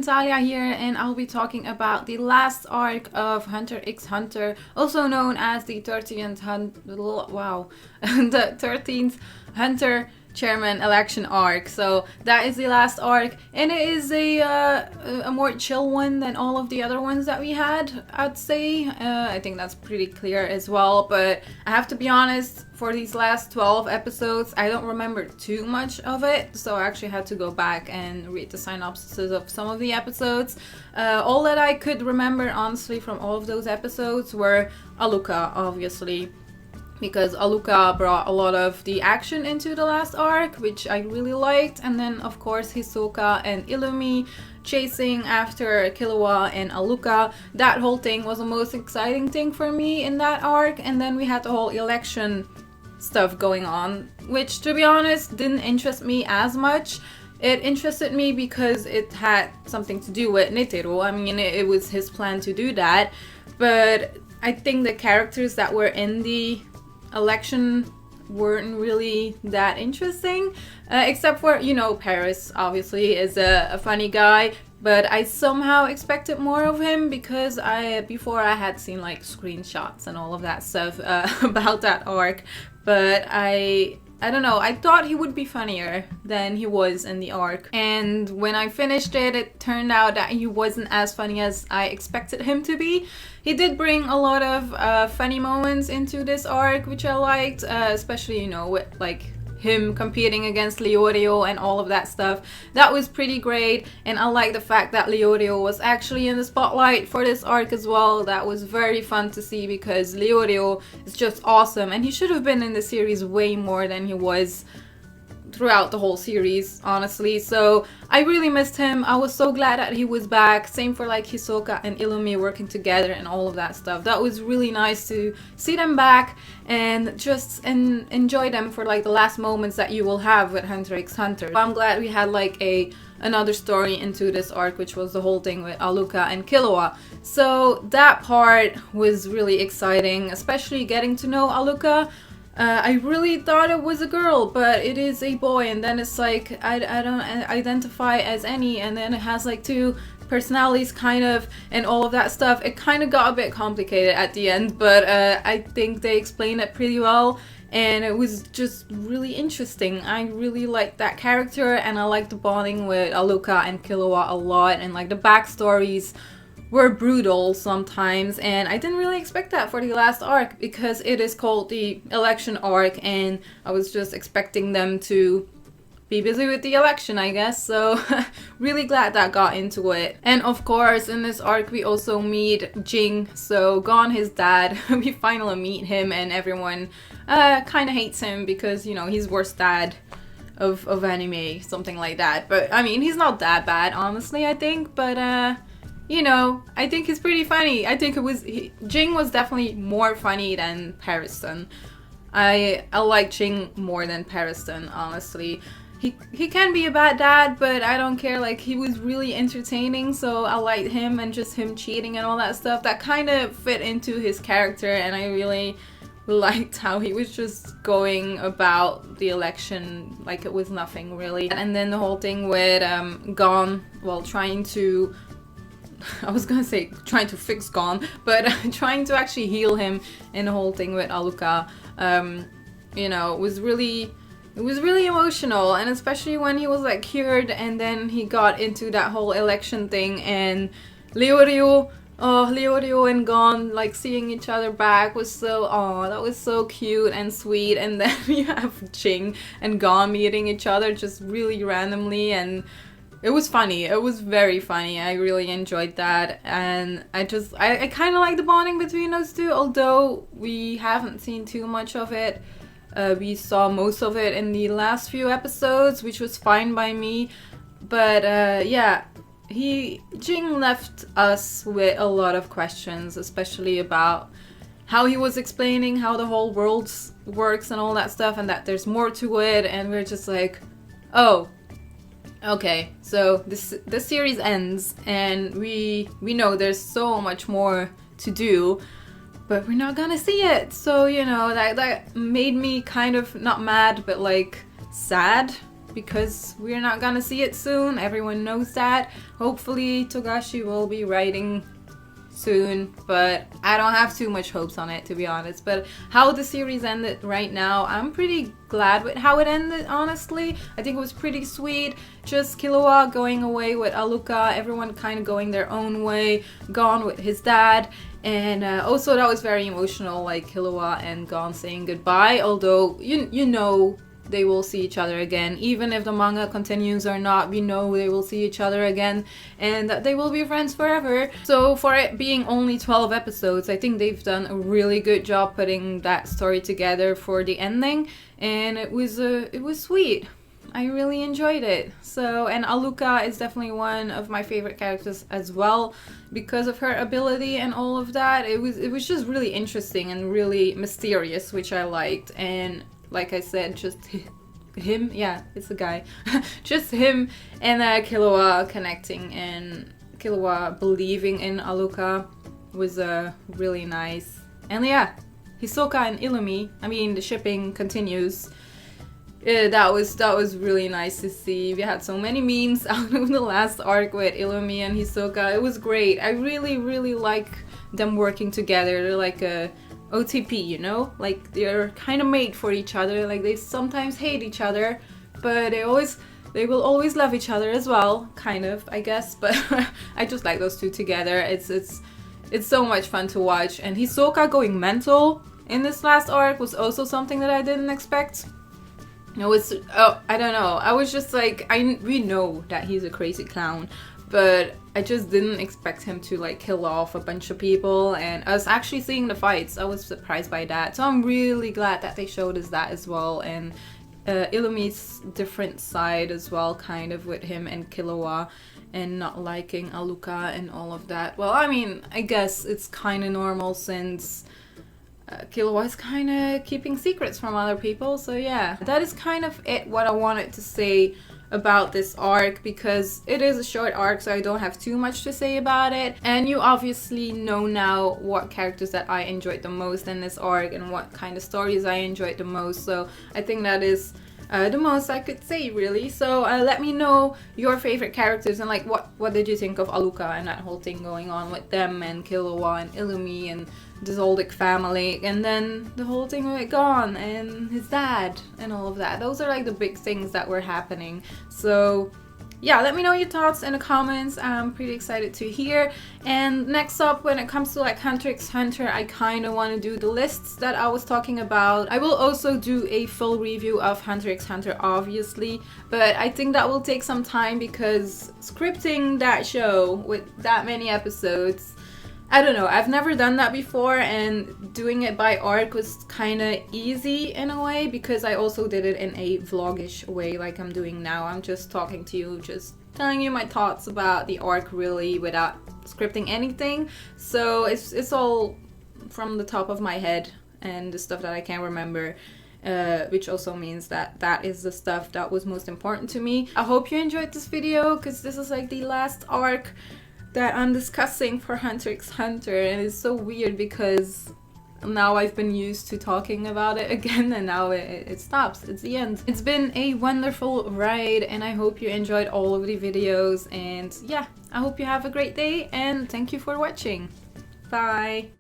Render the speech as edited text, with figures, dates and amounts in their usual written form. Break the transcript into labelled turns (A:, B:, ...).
A: everyone, Thalia here, and I'll be talking about the last arc of Hunter x Hunter, also known as the 13th the 13th Hunter Chairman election arc. So that is the last arc, and it is a more chill one than all of the other ones that we had, I'd say. I think that's pretty clear as well, but I have to be honest, for these last 12 episodes, I don't remember too much of it, so I actually had to go back and read the synopses of some of the episodes. All that I could remember, honestly, from all of those episodes were Aluka, obviously, because Aluka brought a lot of the action into the last arc, which I really liked. And then, of course, Hisoka and Illumi chasing after Killua and Aluka. That whole thing was the most exciting thing for me in that arc. And then we had the whole election stuff going on, which, to be honest, didn't interest me as much. It interested me because it had something to do with Netero. I mean, it was his plan to do that. But I think the characters that were in the election weren't really that interesting, except for, you know, Paris obviously is a funny guy, but I somehow expected more of him because before I had seen like screenshots and all of that stuff about that arc, but I don't know, I thought he would be funnier than he was in the arc. And when I finished it, it turned out that he wasn't as funny as I expected him to be. He did bring a lot of funny moments into this arc, which I liked, especially, you know, with like him competing against Leorio and all of that stuff. That was pretty great, and I like the fact that Leorio was actually in the spotlight for this arc as well. That was very fun to see because Leorio is just awesome, and he should have been in the series way more than he was throughout the whole series, honestly. So I really missed him. I was so glad that he was back. Same for like Hisoka and Illumi working together and all of that stuff. That was really nice to see them back and just enjoy them for like the last moments that you will have with Hunter x Hunter. I'm glad we had like another story into this arc, which was the whole thing with Aluka and Killua. So that part was really exciting, especially getting to know Aluka. I really thought it was a girl, but it is a boy, and then it's like I don't identify as any, and then it has like two personalities kind of, and all of that stuff. It kind of got a bit complicated at the end, but I think they explained it pretty well, and it was just really interesting. I really liked that character, and I liked the bonding with Aluka and Killua a lot, and like the backstories were brutal sometimes, and I didn't really expect that for the last arc because it is called the election arc, and I was just expecting them to be busy with the election, I guess. So really glad that got into it. And of course, in this arc we also meet Jing, so Gon, his dad. We finally meet him, and everyone kind of hates him because, you know, he's worst dad of anime, something like that. But I mean, he's not that bad, honestly, I think, but you know, I think he's pretty funny. I think Jing was definitely more funny than Pariston. I like Jing more than Pariston, honestly. He can be a bad dad, but I don't care. Like, he was really entertaining, so I liked him, and just him cheating and all that stuff. That kind of fit into his character, and I really liked how he was just going about the election like it was nothing, really. And then the whole thing with Gon, well, trying to fix Gon, but trying to actually heal him, in the whole thing with Aluka, you know, it was really emotional, and especially when he was like cured, and then he got into that whole election thing, and Leorio and Gon like seeing each other back was that was so cute and sweet. And then you have Jing and Gon meeting each other just really randomly, and it was funny. It was very funny. I really enjoyed that, and I kind of like the bonding between those two, although we haven't seen too much of it. We saw most of it in the last few episodes, which was fine by me, but yeah, Jing left us with a lot of questions, especially about how he was explaining how the whole world works and all that stuff, and that there's more to it, and we're just like, oh, okay, so this series ends, and we know there's so much more to do, but we're not gonna see it. So, you know, that made me kind of not mad, but like sad because we're not gonna see it soon. Everyone knows that. Hopefully Togashi will be writing soon, but I don't have too much hopes on it, to be honest. But how the series ended right now, I'm pretty glad with how it ended, honestly. I think it was pretty sweet. Just Killua going away with Aluka, everyone kind of going their own way, Gon with his dad, and also that was very emotional, like Killua and Gon saying goodbye, although you know they will see each other again. Even if the manga continues or not, we know they will see each other again and that they will be friends forever. So for it being only 12 episodes, I think they've done a really good job putting that story together for the ending, and it was sweet. I really enjoyed it. So, and Aluka is definitely one of my favorite characters as well because of her ability and all of that. It was just really interesting and really mysterious, which I liked. And like I said, just him, yeah, it's a guy, just him and Killua connecting and Killua believing in Aluka was really nice. And yeah, Hisoka and Illumi, I mean, the shipping continues. That was really nice to see. We had so many memes out of the last arc with Illumi and Hisoka. It was great. I really like them working together. They're like a OTP, you know? Like, they're kind of made for each other. Like, they sometimes hate each other, but they will always love each other as well, kind of, I guess. But I just like those two together. It's so much fun to watch. And Hisoka going mental in this last arc was also something that I didn't expect. No, I don't know. I was just like, we know that he's a crazy clown, but I just didn't expect him to like kill off a bunch of people, and us actually seeing the fights, I was surprised by that. So I'm really glad that they showed us that as well, and Illumi's different side as well, kind of with him and Killua, and not liking Aluka and all of that. Well, I mean, I guess it's kind of normal since Killua is kind of keeping secrets from other people, so yeah. That is kind of it, what I wanted to say about this arc, because it is a short arc, so I don't have too much to say about it. And you obviously know now what characters that I enjoyed the most in this arc and what kind of stories I enjoyed the most, so I think that is the most I could say, really. So let me know your favorite characters and like what did you think of Aluka and that whole thing going on with them and Killua and Illumi and the Zoldyck family, and then the whole thing with Gon and his dad and all of that. Those are like the big things that were happening. So yeah, let me know your thoughts in the comments. I'm pretty excited to hear. And next up, when it comes to like Hunter x Hunter, I kind of want to do the lists that I was talking about. I will also do a full review of Hunter x Hunter, obviously, but I think that will take some time because scripting that show with that many episodes, I don't know, I've never done that before, and doing it by arc was kind of easy in a way because I also did it in a vlogish way like I'm doing now. I'm just talking to you, just telling you my thoughts about the arc really without scripting anything. So it's all from the top of my head and the stuff that I can remember. Which also means that that is the stuff that was most important to me. I hope you enjoyed this video because this is like the last arc that I'm discussing for Hunter x Hunter, and it's so weird because now I've been used to talking about it again and now it stops. It's the end. It's been a wonderful ride and I hope you enjoyed all of the videos, and yeah, I hope you have a great day and thank you for watching. Bye!